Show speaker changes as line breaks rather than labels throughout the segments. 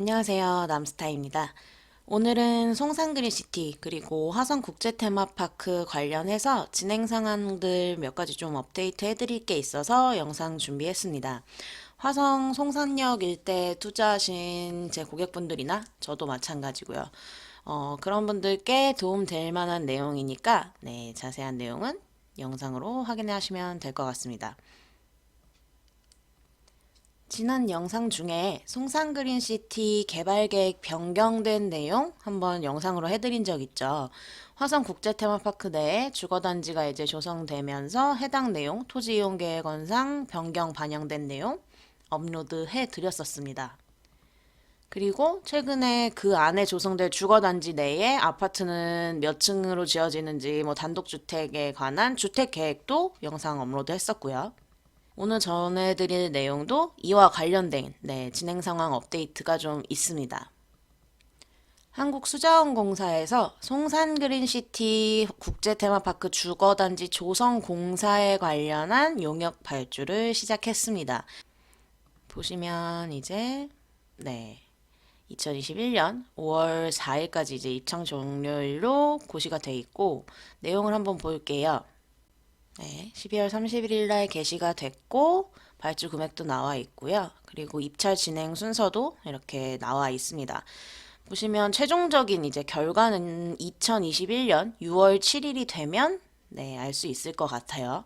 안녕하세요. 남스타입니다. 오늘은 송산그린시티 그리고 화성국제테마파크 관련해서 진행 상황들 몇 가지 좀 업데이트 해드릴 게 있어서 영상 준비했습니다. 화성 송산역 일대 투자하신 제 고객분들이나 저도 마찬가지고요. 그런 분들께 도움 될 만한 내용이니까 자세한 내용은 영상으로 확인하시면 될 것 같습니다. 지난 영상 중에 송산그린시티 개발계획 변경된 내용 한번 영상으로 해드린 적 있죠. 화성국제테마파크 내에 주거단지가 이제 조성되면서 해당 내용, 토지이용계획원상 변경 반영된 내용 업로드 해드렸었습니다. 그리고 최근에 그 안에 조성될 주거단지 내에 아파트는 몇 층으로 지어지는지 단독주택에 관한 주택계획도 영상 업로드 했었고요. 오늘 전해드릴 내용도 이와 관련된 진행 상황 업데이트가 좀 있습니다. 한국수자원공사에서 송산그린시티 국제테마파크 주거단지 조성 공사에 관련한 용역 발주를 시작했습니다. 보시면 이제 2021년 5월 4일까지 이제 입찰 종료일로 고시가 돼 있고 내용을 한번 볼게요. 12월 31일 날 게시가 됐고 발주 금액도 나와 있고요. 그리고 입찰 진행 순서도 이렇게 나와 있습니다. 보시면 최종적인 이제 결과는 2021년 6월 7일이 되면 알 수 있을 것 같아요.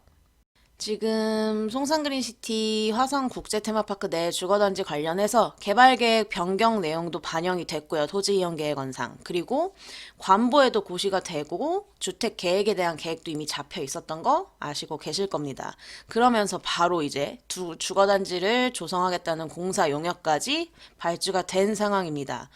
지금 송산그린시티 화성국제테마파크 내 주거단지 관련해서 개발계획 변경 내용도 반영이 됐고요. 토지이용계획원상. 그리고 관보에도 고시가 되고 주택계획에 대한 계획도 이미 잡혀 있었던 거 아시고 계실 겁니다. 그러면서 바로 이제 두 주거단지를 조성하겠다는 공사 용역까지 발주가 된 상황입니다.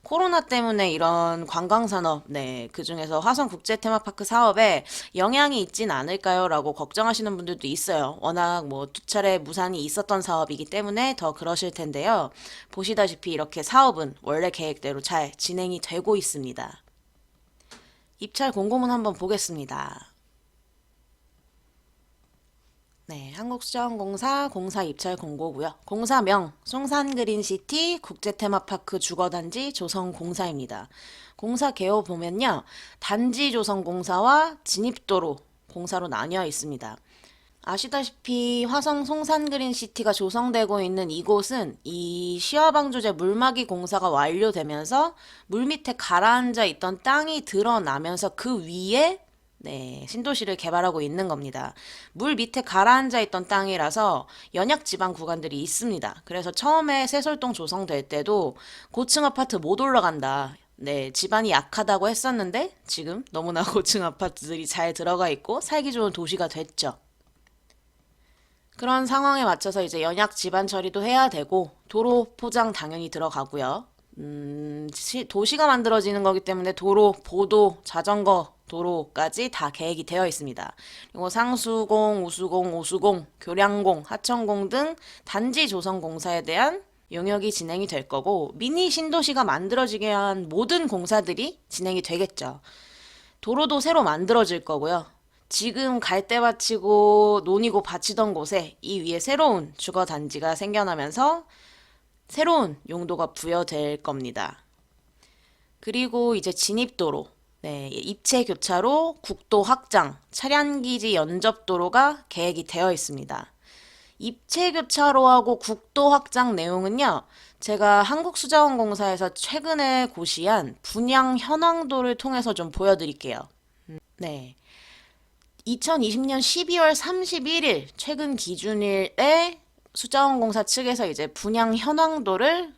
코로나 때문에 이런 관광산업, 그 중에서 화성국제테마파크 사업에 영향이 있진 않을까요? 라고 걱정하시는 분들도 있어요. 워낙 두 차례 무산이 있었던 사업이기 때문에 더 그러실 텐데요. 보시다시피 이렇게 사업은 원래 계획대로 잘 진행이 되고 있습니다. 입찰 공고문 한번 보겠습니다. 한국수자원공사 공사 입찰 공고고요. 공사명 송산그린시티 국제테마파크 주거단지 조성공사입니다. 공사 개요 보면요. 단지 조성공사와 진입도로 공사로 나뉘어 있습니다. 아시다시피 화성 송산그린시티가 조성되고 있는 이곳은 이 시화방조제 물막이 공사가 완료되면서 물 밑에 가라앉아 있던 땅이 드러나면서 그 위에 신도시를 개발하고 있는 겁니다. 물 밑에 가라앉아 있던 땅이라서 연약 지방 구간들이 있습니다. 그래서 처음에 세솔동 조성될 때도 고층 아파트 못 올라간다. 집안이 약하다고 했었는데 지금 너무나 고층 아파트들이 잘 들어가 있고 살기 좋은 도시가 됐죠. 그런 상황에 맞춰서 이제 연약 지반 처리도 해야 되고 도로 포장 당연히 들어가고요. 도시가 만들어지는 거기 때문에 도로, 보도, 자전거, 도로까지 다 계획이 되어 있습니다. 그리고 상수공, 우수공, 오수공, 교량공, 하천공 등 단지 조성 공사에 대한 용역이 진행이 될 거고 미니 신도시가 만들어지게 한 모든 공사들이 진행이 되겠죠. 도로도 새로 만들어질 거고요. 지금 갈대밭이고 논이고 밭이던 곳에 이 위에 새로운 주거단지가 생겨나면서 새로운 용도가 부여될 겁니다. 그리고 이제 진입도로, 입체 교차로, 국도 확장, 차량기지 연접도로가 계획이 되어 있습니다. 입체 교차로하고 국도 확장 내용은요, 제가 한국수자원공사에서 최근에 고시한 분양 현황도를 통해서 좀 보여드릴게요. 네. 2020년 12월 31일 최근 기준일에 수자원공사 측에서 이제 분양 현황도를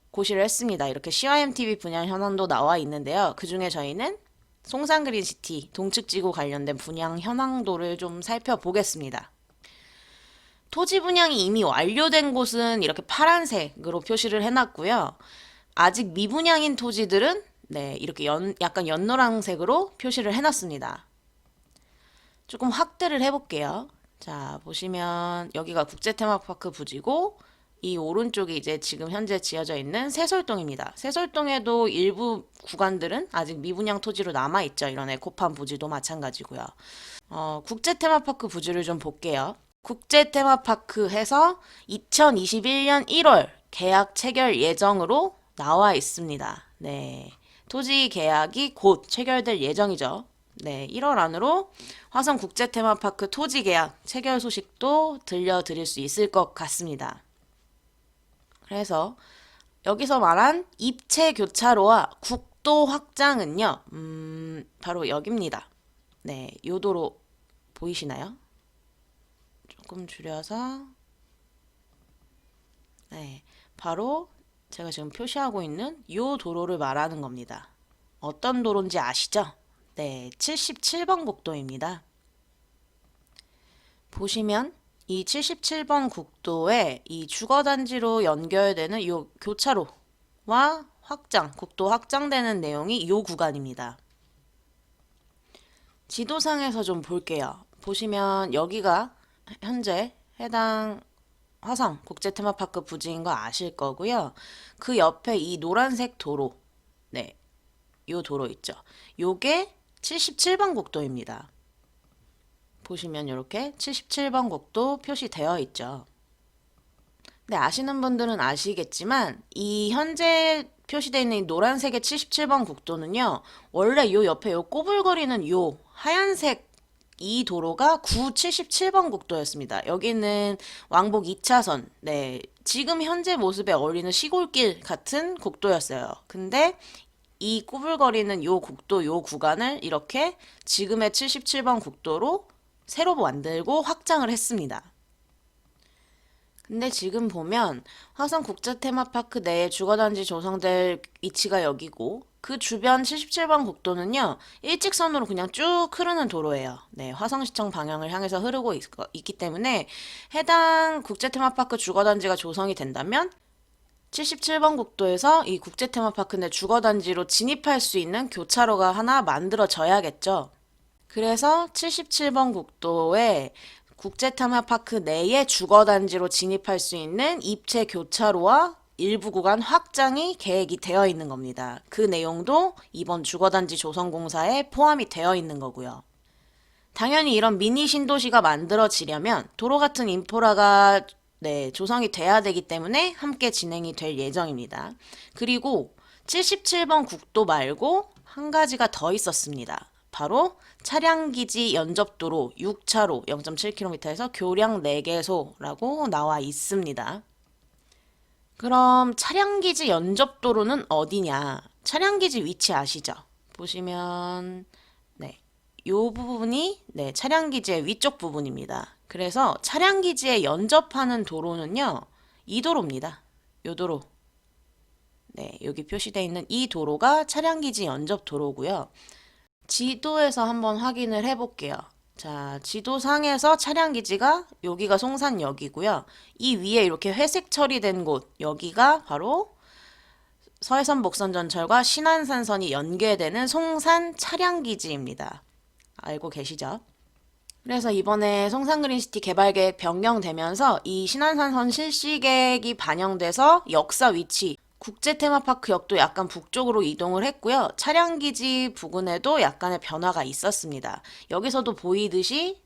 고시를 했습니다. 이렇게 CYMTV 분양 현황도 나와 있는데요. 그 중에 저희는 송산그린시티 동측지구 관련된 분양 현황도를 좀 살펴보겠습니다. 토지 분양이 이미 완료된 곳은 이렇게 파란색으로 표시를 해놨고요. 아직 미분양인 토지들은 이렇게 약간 연노란색으로 표시를 해놨습니다. 조금 확대를 해볼게요. 자, 보시면 여기가 국제테마파크 부지고 이 오른쪽이 이제 지금 현재 지어져 있는 세솔동입니다. 세솔동에도 일부 구간들은 아직 미분양 토지로 남아있죠. 이런 에코팜 부지도 마찬가지고요. 국제테마파크 부지를 좀 볼게요. 국제테마파크 해서 2021년 1월 계약 체결 예정으로 나와 있습니다. 네. 토지 계약이 곧 체결될 예정이죠. 네, 1월 안으로 화성 국제 테마파크 토지 계약 체결 소식도 들려드릴 수 있을 것 같습니다. 그래서 여기서 말한 입체 교차로와 국도 확장은요, 바로 여기입니다. 네, 요 도로 보이시나요? 조금 줄여서, 네, 바로 제가 지금 표시하고 있는 요 도로를 말하는 겁니다. 어떤 도로인지 아시죠? 네, 77번 국도입니다. 보시면 이 77번 국도에 이 주거단지로 연결되는 이 교차로와 확장, 국도 확장되는 내용이 이 구간입니다. 지도상에서 좀 볼게요. 보시면 여기가 현재 해당 화성 국제테마파크 부지인 거 아실 거고요. 그 옆에 이 노란색 도로, 네, 요 도로 있죠. 요게 77번 국도입니다. 보시면 이렇게 77번 국도 표시되어 있죠. 네, 아시는 분들은 아시겠지만 이 현재 표시되어 있는 이 노란색의 77번 국도는요. 원래 요 옆에 요 꼬불거리는 요 하얀색 이 도로가 977번 국도였습니다. 여기는 왕복 2차선, 네, 지금 현재 모습에 어울리는 시골길 같은 국도였어요. 근데 이 꼬불거리는 요 국도 요 구간을 이렇게 지금의 77번 국도로 새로 만들고 확장을 했습니다. 근데 지금 보면 화성 국제 테마파크 내에 주거단지 조성될 위치가 여기고 그 주변 77번 국도는요. 일직선으로 그냥 쭉 흐르는 도로예요. 네, 화성시청 방향을 향해서 흐르고 있기 때문에 해당 국제 테마파크 주거단지가 조성이 된다면 77번 국도에서 이 국제 테마파크 내 주거단지로 진입할 수 있는 교차로가 하나 만들어져야겠죠. 그래서 77번 국도에 국제테마파크 내에 주거단지로 진입할 수 있는 입체 교차로와 일부 구간 확장이 계획이 되어 있는 겁니다. 그 내용도 이번 주거단지 조성공사에 포함이 되어 있는 거고요. 당연히 이런 미니 신도시가 만들어지려면 도로 같은 인프라가 조성이 돼야 되기 때문에 함께 진행이 될 예정입니다. 그리고 77번 국도 말고 한 가지가 더 있었습니다. 바로 차량기지 연접도로 6차로 0.7km에서 교량 4개소라고 나와 있습니다. 그럼 차량기지 연접도로는 어디냐? 차량기지 위치 아시죠? 보시면 네, 요 부분이 차량기지의 위쪽 부분입니다. 그래서 차량기지에 연접하는 도로는요, 이 도로입니다. 요 도로. 네, 여기 표시되어 있는 이 도로가 차량기지 연접 도로고요. 지도에서 한번 확인을 해볼게요. 자, 지도상에서 차량기지가 여기가 송산역이고요. 이 위에 이렇게 회색 처리된 곳, 여기가 바로 서해선 목선전철과 신안산선이 연계되는 송산 차량기지입니다. 알고 계시죠? 그래서 이번에 송산그린시티 개발계획 변경되면서 이 신안산선 실시계획이 반영돼서 역사 위치, 국제 테마파크 역도 약간 북쪽으로 이동을 했고요. 차량기지 부근에도 약간의 변화가 있었습니다. 여기서도 보이듯이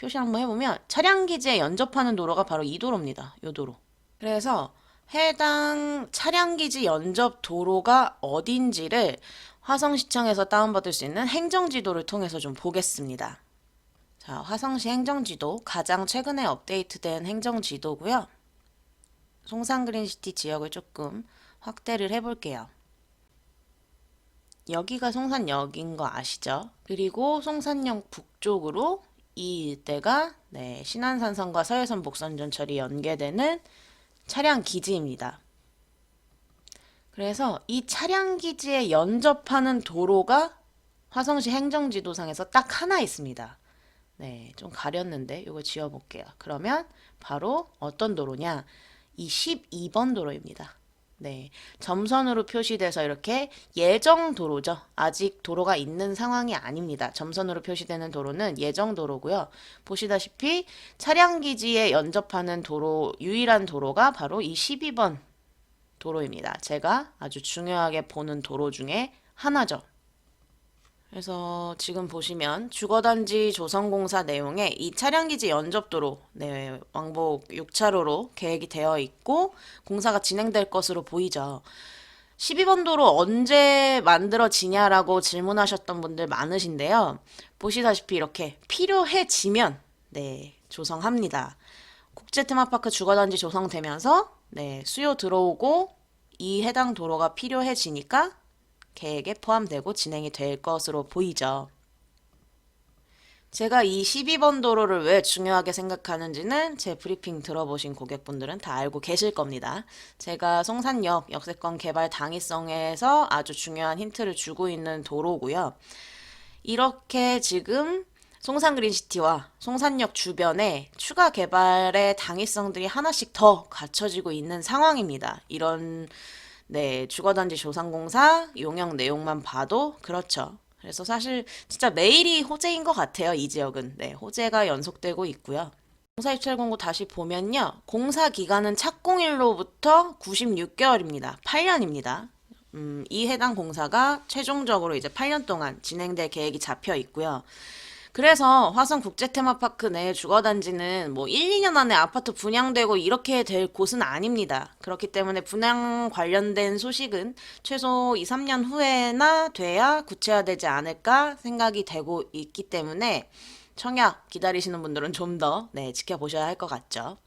표시 한번 해보면 차량기지에 연접하는 도로가 바로 이 도로입니다. 이 도로. 그래서 해당 차량기지 연접 도로가 어딘지를 화성시청에서 다운받을 수 있는 행정지도를 통해서 좀 보겠습니다. 자, 화성시 행정지도 가장 최근에 업데이트된 행정지도고요. 송산그린시티 지역을 조금 확대를 해볼게요. 여기가 송산역인 거 아시죠? 그리고 송산역 북쪽으로 이 일대가 신안산선과 서해선 목선전철이 연계되는 차량 기지입니다. 그래서 이 차량 기지에 연접하는 도로가 화성시 행정지도상에서 딱 하나 있습니다. 네, 좀 가렸는데 이거 지워볼게요. 그러면 바로 어떤 도로냐? 이 12번 도로입니다. 네, 점선으로 표시돼서 이렇게 예정 도로죠. 아직 도로가 있는 상황이 아닙니다. 점선으로 표시되는 도로는 예정 도로고요. 보시다시피 차량 기지에 연접하는 도로, 유일한 도로가 바로 이 12번 도로입니다. 제가 아주 중요하게 보는 도로 중에 하나죠. 그래서 지금 보시면 주거단지 조성공사 내용에 이 차량기지 연접도로 네, 왕복 6차로로 계획이 되어 있고 공사가 진행될 것으로 보이죠. 12번 도로 언제 만들어지냐라고 질문하셨던 분들 많으신데요. 보시다시피 이렇게 필요해지면 네, 조성합니다. 국제 테마파크 주거단지 조성되면서 네, 수요 들어오고 이 해당 도로가 필요해지니까 계획에 포함되고 진행이 될 것으로 보이죠. 제가 이 12번 도로를 왜 중요하게 생각하는지는 제 브리핑 들어보신 고객분들은 다 알고 계실 겁니다. 제가 송산역 역세권 개발 당위성에서 아주 중요한 힌트를 주고 있는 도로고요. 이렇게 지금 송산그린시티와 송산역 주변에 추가 개발의 당위성들이 하나씩 더 갖춰지고 있는 상황입니다. 이런 네, 주거단지 조성공사 용역 내용만 봐도 그렇죠. 그래서 사실 진짜 매일이 호재인 것 같아요. 이 지역은. 네, 호재가 연속되고 있고요. 공사 입찰 공고 다시 보면요. 공사 기간은 착공일로부터 96개월입니다. 8년입니다. 이 해당 공사가 최종적으로 이제 8년 동안 진행될 계획이 잡혀 있고요. 그래서 화성 국제 테마파크 내 주거단지는 뭐 1, 2년 안에 아파트 분양되고 이렇게 될 곳은 아닙니다. 그렇기 때문에 분양 관련된 소식은 최소 2, 3년 후에나 돼야 구체화되지 않을까 생각이 되고 있기 때문에 청약 기다리시는 분들은 좀 더 네, 지켜보셔야 할 것 같죠.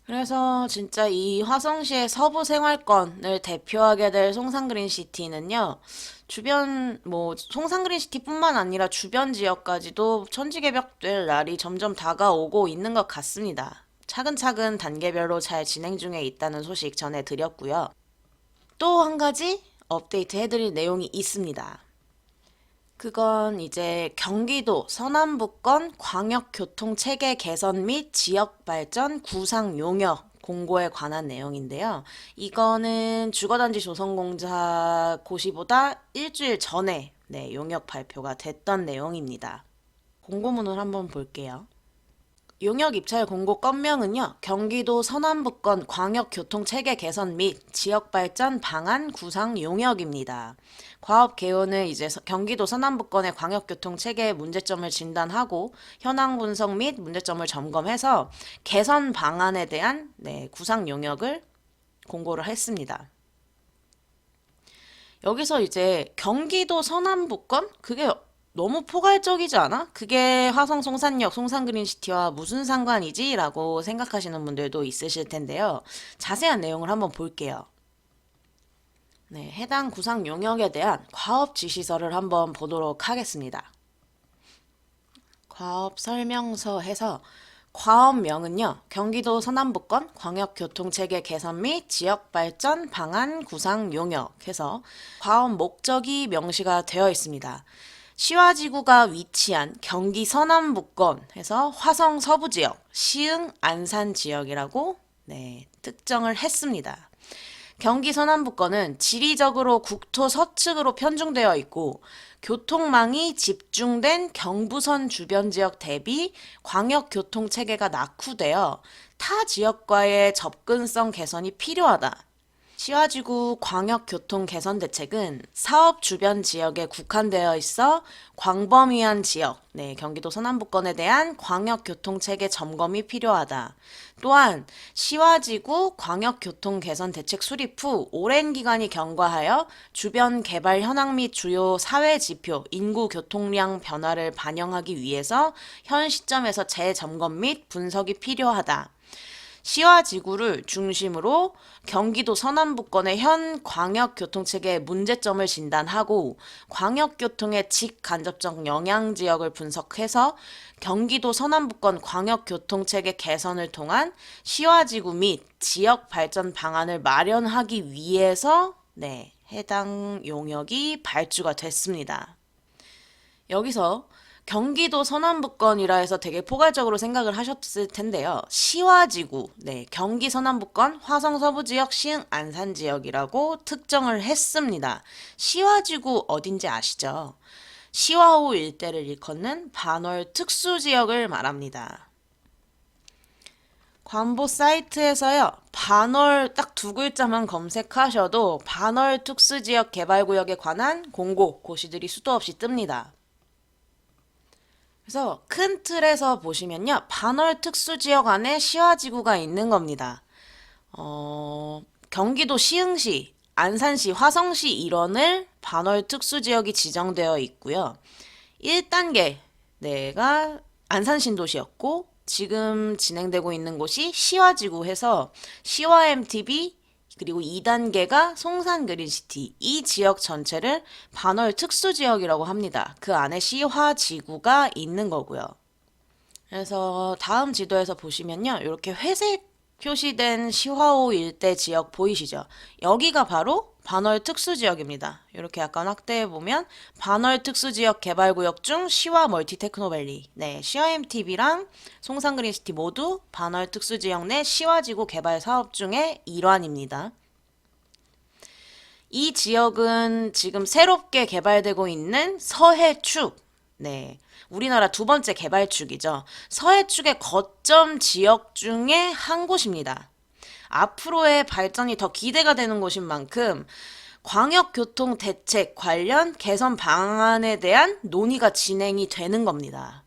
그래서 진짜 이 화성시의 서부 생활권을 대표하게 될 송산그린시티는요, 주변, 뭐, 송산그린시티뿐만 아니라 주변 지역까지도 천지개벽될 날이 점점 다가오고 있는 것 같습니다. 차근차근 단계별로 잘 진행 중에 있다는 소식 전해드렸고요. 또 한 가지 업데이트 해드릴 내용이 있습니다. 그건 이제 경기도 서남부권 광역교통체계 개선 및 지역발전 구상 용역 공고에 관한 내용인데요. 이거는 주거단지 조성공사 고시보다 일주일 전에 네, 용역 발표가 됐던 내용입니다. 공고문을 한번 볼게요. 용역 입찰 공고 건명은요, 경기도 서남부권 광역교통체계 개선 및 지역발전 방안 구상 용역입니다. 과업 개요는 이제 경기도 서남부권의 광역교통체계의 문제점을 진단하고 현황 분석 및 문제점을 점검해서 개선 방안에 대한 네, 구상 용역을 공고를 했습니다. 여기서 이제 경기도 서남부권? 그게 너무 포괄적이지 않아? 그게 화성 송산역, 송산그린시티와 무슨 상관이지? 라고 생각하시는 분들도 있으실 텐데요. 자세한 내용을 한번 볼게요. 네, 해당 구상 용역에 대한 과업 지시서를 한번 보도록 하겠습니다. 과업 설명서에서 과업명은요, 경기도 서남부권 광역교통체계 개선 및 지역발전 방안 구상 용역해서 과업 목적이 명시가 되어 있습니다. 시화지구가 위치한 경기 서남부권에서 화성 서부지역, 시흥 안산 지역이라고 네, 특정을 했습니다. 경기 서남부권은 지리적으로 국토 서측으로 편중되어 있고 교통망이 집중된 경부선 주변 지역 대비 광역교통 체계가 낙후되어 타 지역과의 접근성 개선이 필요하다. 시화지구 광역교통 개선 대책은 사업 주변 지역에 국한되어 있어 광범위한 지역, 네, 경기도 서남부권에 대한 광역교통 체계 점검이 필요하다. 또한 시화지구 광역교통 개선 대책 수립 후 오랜 기간이 경과하여 주변 개발 현황 및 주요 사회 지표, 인구 교통량 변화를 반영하기 위해서 현 시점에서 재점검 및 분석이 필요하다. 시와 지구를 중심으로 경기도 서남부권의 현 광역교통체계의 문제점을 진단하고 광역교통의 직간접적 영향 지역을 분석해서 경기도 서남부권 광역교통체계 개선을 통한 시와 지구 및 지역 발전 방안을 마련하기 위해서 네, 해당 용역이 발주가 됐습니다. 여기서 경기도 서남부권이라 해서 되게 포괄적으로 생각을 하셨을 텐데요. 시화지구, 네, 경기 서남부권 화성 서부지역 시흥 안산 지역이라고 특정을 했습니다. 시화지구 어딘지 아시죠? 시화호 일대를 일컫는 반월 특수지역을 말합니다. 관보 사이트에서요, 반월 딱 두 글자만 검색하셔도 반월 특수지역 개발구역에 관한 공고, 고시들이 수도 없이 뜹니다. 그래서 큰 틀에서 보시면요, 반월 특수지역 안에 시화지구가 있는 겁니다. 경기도 시흥시, 안산시, 화성시 일원을 반월 특수지역이 지정되어 있고요. 1단계, 내가 안산신도시였고, 지금 진행되고 있는 곳이 시화지구 해서 시화 MTB, 그리고 2단계가 송산 그린시티, 이 지역 전체를 반월 특수지역이라고 합니다. 그 안에 시화지구가 있는 거고요. 그래서 다음 지도에서 보시면요, 이렇게 회색 표시된 시화호 일대 지역 보이시죠? 여기가 바로 반월 특수지역입니다. 이렇게 약간 확대해 보면 반월 특수지역 개발구역 중 시화 멀티테크노밸리, 네, 시화 MTB랑 송산그린시티 모두 반월 특수지역 내 시화지구 개발 사업 중의 일환입니다. 이 지역은 지금 새롭게 개발되고 있는 서해축, 네, 우리나라 두 번째 개발축이죠. 서해축의 거점 지역 중에 한 곳입니다. 앞으로의 발전이 더 기대가 되는 곳인 만큼 광역교통 대책 관련 개선 방안에 대한 논의가 진행이 되는 겁니다.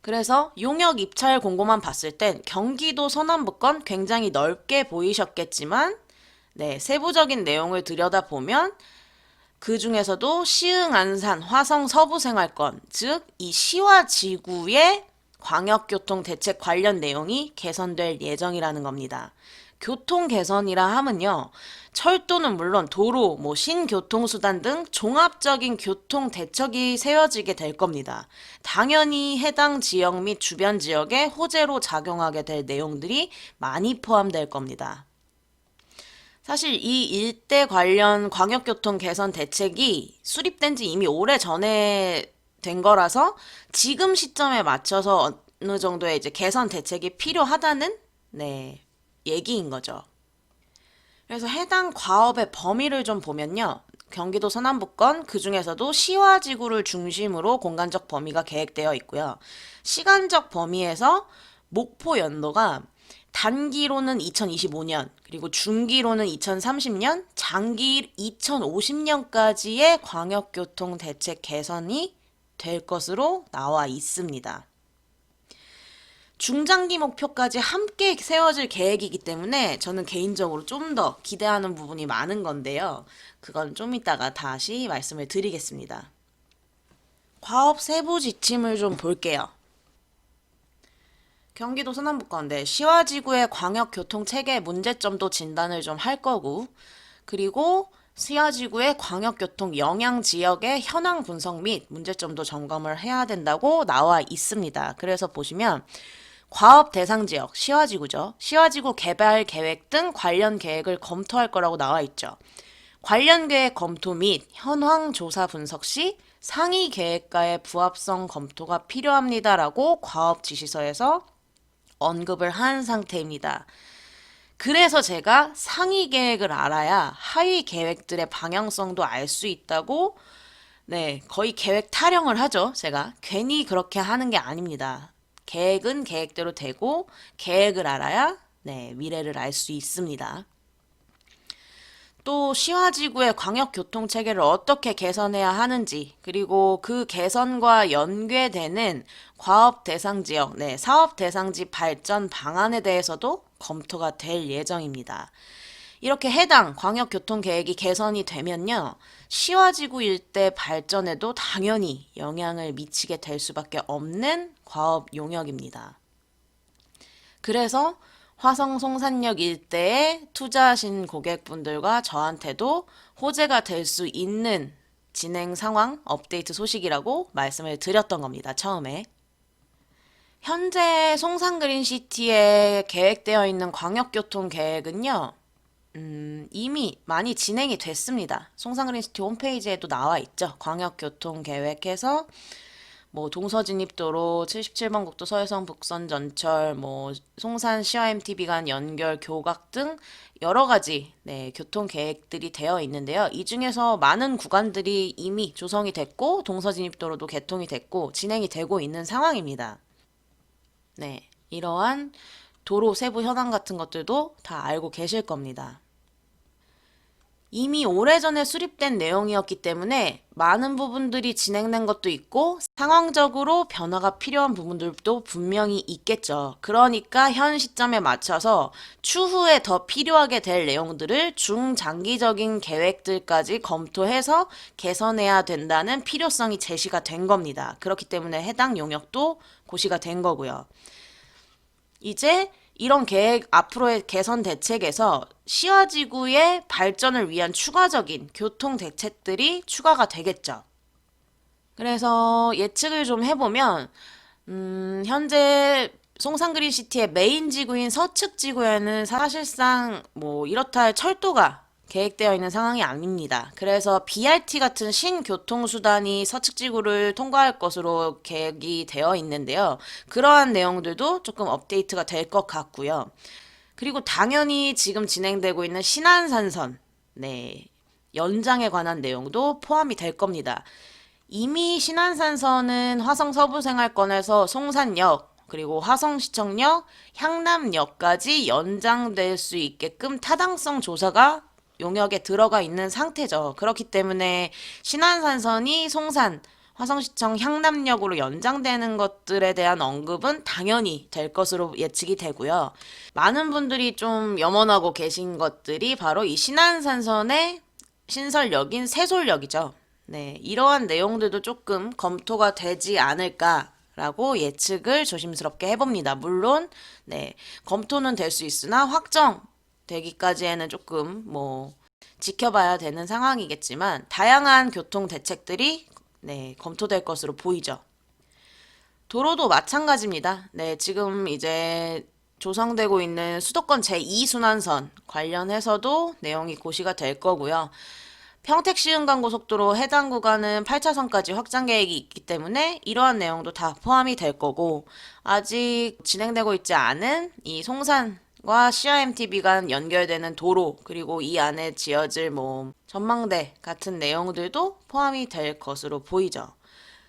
그래서 용역 입찰 공고만 봤을 땐 경기도 서남부권 굉장히 넓게 보이셨겠지만, 네, 세부적인 내용을 들여다보면 그 중에서도 시흥, 안산, 화성, 서부생활권, 즉 이 시와 지구의 광역교통 대책 관련 내용이 개선될 예정이라는 겁니다. 교통 개선이라 하면요, 철도는 물론 도로, 신교통수단 등 종합적인 교통 대책이 세워지게 될 겁니다. 당연히 해당 지역 및 주변 지역에 호재로 작용하게 될 내용들이 많이 포함될 겁니다. 사실 이 일대 관련 광역교통 개선 대책이 수립된 지 이미 오래 전에 된 거라서 지금 시점에 맞춰서 어느 정도의 이제 개선 대책이 필요하다는, 네, 얘기인 거죠. 그래서 해당 과업의 범위를 좀 보면요, 경기도 서남부권 그 중에서도 시화지구를 중심으로 공간적 범위가 계획되어 있고요. 시간적 범위에서 목표 연도가 단기로는 2025년, 그리고 중기로는 2030년, 장기 2050년까지의 광역교통 대책 개선이 될 것으로 나와 있습니다. 중장기 목표까지 함께 세워질 계획이기 때문에 저는 개인적으로 좀 더 기대하는 부분이 많은 건데요. 그건 좀 이따가 다시 말씀을 드리겠습니다. 과업 세부 지침을 좀 볼게요. 경기도 서남부권인데 시화지구의 광역교통체계 문제점도 진단을 좀 할 거고, 그리고 시화지구의 광역교통 영향 지역의 현황 분석 및 문제점도 점검을 해야 된다고 나와 있습니다. 그래서 보시면 과업 대상 지역, 시화지구죠. 시화지구 개발 계획 등 관련 계획을 검토할 거라고 나와 있죠. 관련 계획 검토 및 현황 조사 분석 시 상위 계획과의 부합성 검토가 필요합니다라고 과업 지시서에서 언급을 한 상태입니다. 그래서 제가 상위 계획을 알아야 하위 계획들의 방향성도 알 수 있다고, 네, 거의 계획 타령을 하죠. 제가 괜히 그렇게 하는 게 아닙니다. 계획은 계획대로 되고 계획을 알아야, 네, 미래를 알 수 있습니다. 또 시화지구의 광역교통체계를 어떻게 개선해야 하는지, 그리고 그 개선과 연계되는 과업 대상지역, 네, 사업 대상지 발전 방안에 대해서도 검토가 될 예정입니다. 이렇게 해당 광역교통계획이 개선이 되면요, 시화지구 일대 발전에도 당연히 영향을 미치게 될 수밖에 없는 과업 용역입니다. 그래서 화성 송산역 일대에 투자하신 고객분들과 저한테도 호재가 될 수 있는 진행 상황 업데이트 소식이라고 말씀을 드렸던 겁니다. 처음에. 현재 송산그린시티에 계획되어 있는 광역교통 계획은요, 이미 많이 진행이 됐습니다. 송산그린시티 홈페이지에도 나와 있죠. 광역교통 계획해서 동서진입도로 77번 국도 서해성 북선 전철, 송산 시와 MTB 간 연결 교각 등 여러 가지, 네, 교통 계획들이 되어 있는데요. 이 중에서 많은 구간들이 이미 조성이 됐고 동서진입도로도 개통이 됐고 진행이 되고 있는 상황입니다. 네, 이러한 도로 세부 현황 같은 것들도 다 알고 계실 겁니다. 이미 오래전에 수립된 내용이었기 때문에 많은 부분들이 진행된 것도 있고 상황적으로 변화가 필요한 부분들도 분명히 있겠죠. 그러니까 현 시점에 맞춰서 추후에 더 필요하게 될 내용들을 중장기적인 계획들까지 검토해서 개선해야 된다는 필요성이 제시가 된 겁니다. 그렇기 때문에 해당 용역도 고시가 된 거고요. 이제 이런 계획, 앞으로의 개선 대책에서 시화지구의 발전을 위한 추가적인 교통 대책들이 추가가 되겠죠. 그래서 예측을 좀 해보면, 현재 송산그린시티의 메인 지구인 서측 지구에는 사실상 뭐 이렇다 할 철도가 계획되어 있는 상황이 아닙니다. 그래서 BRT 같은 신교통수단이 서측지구를 통과할 것으로 계획이 되어 있는데요. 그러한 내용들도 조금 업데이트가 될 것 같고요. 그리고 당연히 지금 진행되고 있는 신안산선, 네, 연장에 관한 내용도 포함이 될 겁니다. 이미 신안산선은 화성 서부생활권에서 송산역, 그리고 화성시청역, 향남역까지 연장될 수 있게끔 타당성 조사가 용역에 들어가 있는 상태죠. 그렇기 때문에 신안산선이 송산, 화성시청 향남역으로 연장되는 것들에 대한 언급은 당연히 될 것으로 예측이 되고요. 많은 분들이 좀 염원하고 계신 것들이 바로 이 신안산선의 신설역인 세솔역이죠. 네, 이러한 내용들도 조금 검토가 되지 않을까라고 예측을 조심스럽게 해봅니다. 물론, 네, 검토는 될 수 있으나 되기까지에는 조금 지켜봐야 되는 상황이겠지만 다양한 교통 대책들이 검토될 것으로 보이죠. 도로도 마찬가지입니다. 네, 지금 이제 조성되고 있는 수도권 제2순환선 관련해서도 내용이 고시가 될 거고요. 평택-시흥간고속도로 해당 구간은 8차선까지 확장 계획이 있기 때문에 이러한 내용도 다 포함이 될 거고, 아직 진행되고 있지 않은 이 송산과 CIMTB 간 연결되는 도로, 그리고 이 안에 지어질 전망대 같은 내용들도 포함이 될 것으로 보이죠.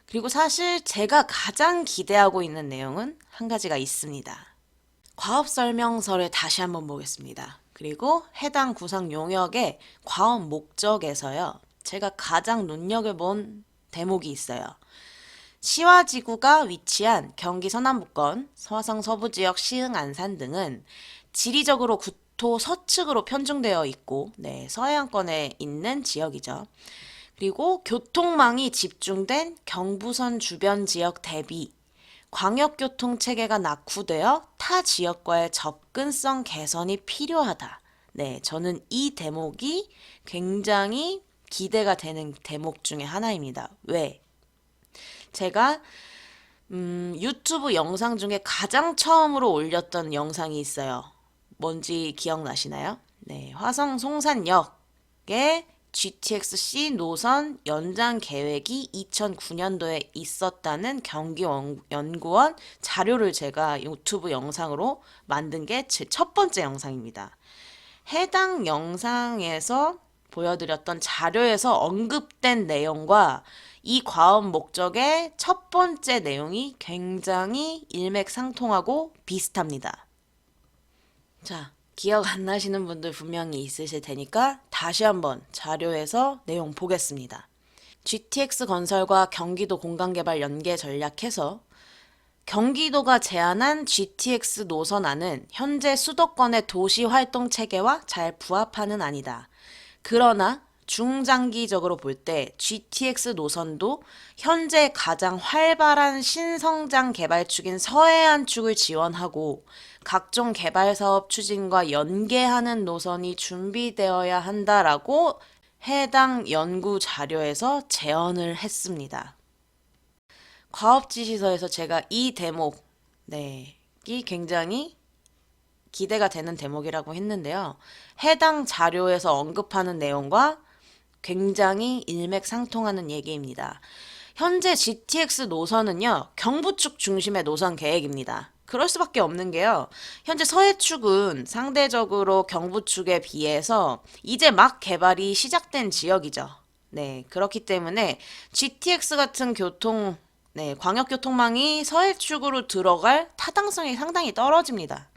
그리고 사실 제가 가장 기대하고 있는 내용은 한 가지가 있습니다. 과업 설명서를 다시 한번 보겠습니다. 그리고 해당 구상 용역의 과업 목적에서요, 제가 가장 눈여겨본 대목이 있어요. 시화지구가 위치한 경기 서남부권, 화성 서부지역, 시흥, 안산 등은 지리적으로 구토 서측으로 편중되어 있고, 서해안권에 있는 지역이죠. 그리고 교통망이 집중된 경부선 주변 지역 대비 광역교통 체계가 낙후되어 타 지역과의 접근성 개선이 필요하다. 네, 저는 이 대목이 굉장히 기대가 되는 대목 중에 하나입니다. 왜? 제가 유튜브 영상 중에 가장 처음으로 올렸던 영상이 있어요. 뭔지 기억나시나요? 네, 화성 송산역에 GTX-C 노선 연장 계획이 2009년도에 있었다는 경기연구원 자료를 제가 유튜브 영상으로 만든 게 제 첫 번째 영상입니다. 해당 영상에서 보여드렸던 자료에서 언급된 내용과 이 과업 목적의 첫 번째 내용이 굉장히 일맥상통하고 비슷합니다. 자, 기억 안 나시는 분들 분명히 있으실 테니까 다시 한번 자료에서 내용 보겠습니다. GTX 건설과 경기도 공간개발 연계 전략해서 경기도가 제안한 GTX 노선안은 현재 수도권의 도시 활동 체계와 잘 부합하는 안이다. 그러나 중장기적으로 볼 때 GTX 노선도 현재 가장 활발한 신성장 개발축인 서해안 축을 지원하고 각종 개발 사업 추진과 연계하는 노선이 준비되어야 한다라고 해당 연구 자료에서 제언을 했습니다. 과업 지시서에서 제가 이 대목이 굉장히 기대가 되는 대목이라고 했는데요. 해당 자료에서 언급하는 내용과 굉장히 일맥상통하는 얘기입니다. 현재 GTX 노선은요, 경부축 중심의 노선 계획입니다. 그럴 수밖에 없는 게요, 현재 서해축은 상대적으로 경부축에 비해서 이제 막 개발이 시작된 지역이죠. 네, 그렇기 때문에 GTX 같은 광역교통망이 서해축으로 들어갈 타당성이 상당히 떨어집니다.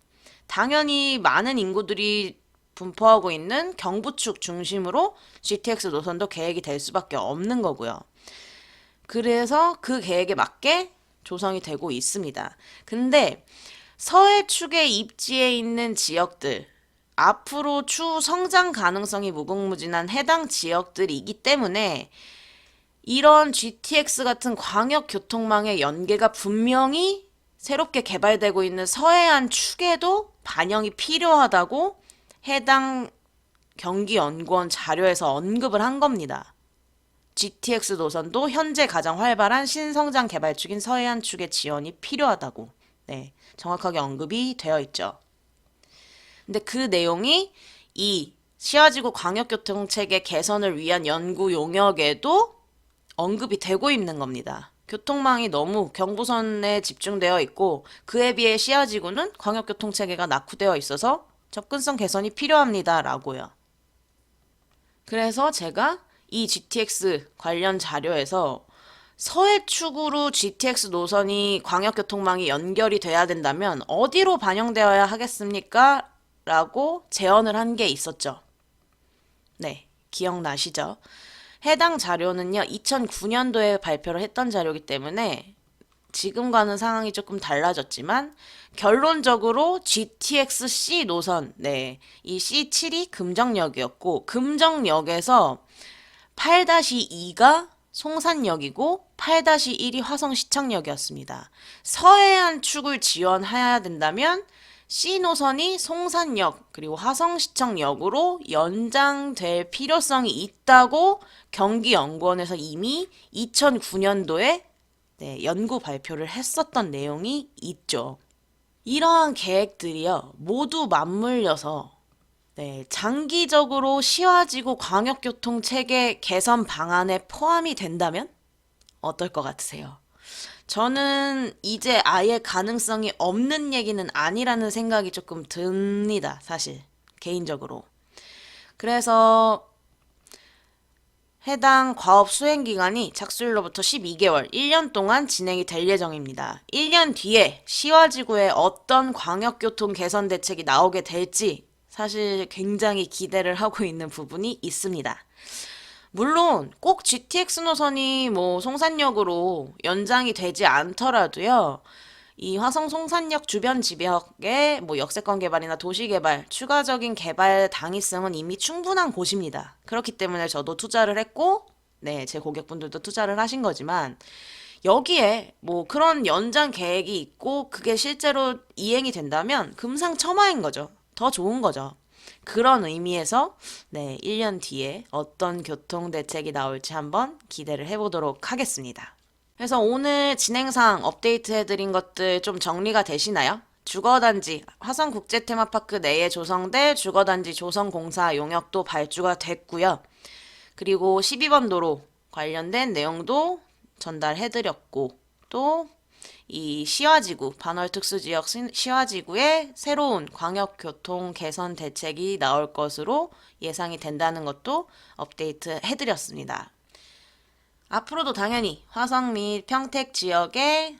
당연히 많은 인구들이 분포하고 있는 경부축 중심으로 GTX 노선도 계획이 될 수밖에 없는 거고요. 그래서 그 계획에 맞게 조성이 되고 있습니다. 근데 서해축의 입지에 있는 지역들, 앞으로 추후 성장 가능성이 무궁무진한 해당 지역들이기 때문에 이런 GTX 같은 광역교통망의 연계가 분명히 새롭게 개발되고 있는 서해안 축에도 반영이 필요하다고 해당 경기연구원 자료에서 언급을 한 겁니다. GTX 노선도 현재 가장 활발한 신성장 개발축인 서해안 축의 지원이 필요하다고 네, 정확하게 언급이 되어 있죠. 근데 그 내용이 이 시화지구 광역교통체계 개선을 위한 연구 용역에도 언급이 되고 있는 겁니다. 교통망이 너무 경부선에 집중되어 있고 그에 비해 시화지구는 광역교통체계가 낙후되어 있어서 접근성 개선이 필요합니다. 라고요. 그래서 제가 이 GTX 관련 자료에서 서해축으로 GTX 노선이 광역교통망이 연결이 돼야 된다면 어디로 반영되어야 하겠습니까? 라고 제언을 한 게 있었죠. 네, 기억나시죠? 해당 자료는요, 2009년도에 발표를 했던 자료이기 때문에 지금과는 상황이 조금 달라졌지만 결론적으로 GTX-C 노선, 네, 이 C7이 금정역이었고 금정역에서 8-2가 송산역이고 8-1이 화성시청역이었습니다. 서해안 축을 지원해야 된다면 C 노선이 송산역 그리고 화성시청역으로 연장될 필요성이 있다고 경기연구원에서 이미 2009년도에 연구 발표를 했었던 내용이 있죠. 이러한 계획들이요, 모두 맞물려서 장기적으로 시화지구 광역교통 체계 개선 방안에 포함이 된다면 어떨 것 같으세요? 저는 이제 아예 가능성이 없는 얘기는 아니라는 생각이 조금 듭니다, 사실. 개인적으로. 그래서 해당 과업 수행 기간이 착수일로부터 12개월, 1년 동안 진행이 될 예정입니다. 1년 뒤에 시화지구에 어떤 광역교통 개선 대책이 나오게 될지 사실 굉장히 기대를 하고 있는 부분이 있습니다. 물론 꼭 GTX 노선이 뭐 송산역으로 연장이 되지 않더라도요. 이 화성 송산역 주변 지역의 뭐 역세권 개발이나 도시 개발, 추가적인 개발 당위성은 이미 충분한 곳입니다. 그렇기 때문에 저도 투자를 했고, 네, 제 고객분들도 투자를 하신 거지만, 여기에 뭐 그런 연장 계획이 있고, 그게 실제로 이행이 된다면 금상첨화인 거죠. 더 좋은 거죠. 그런 의미에서, 네, 1년 뒤에 어떤 교통 대책이 나올지 한번 기대를 해보도록 하겠습니다. 그래서 오늘 진행상 업데이트 해드린 것들 좀 정리가 되시나요? 주거단지, 화성국제테마파크 내에 조성될 주거단지 조성공사 용역도 발주가 됐고요. 그리고 12번 도로 관련된 내용도 전달해드렸고, 또 이 시화지구, 반월특수지역 시화지구에 새로운 광역교통 개선 대책이 나올 것으로 예상이 된다는 것도 업데이트 해드렸습니다. 앞으로도 당연히 화성 및 평택 지역에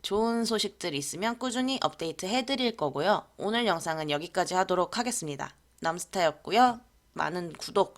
좋은 소식들 있으면 꾸준히 업데이트 해드릴 거고요. 오늘 영상은 여기까지 하도록 하겠습니다. 남스타였고요. 많은 구독,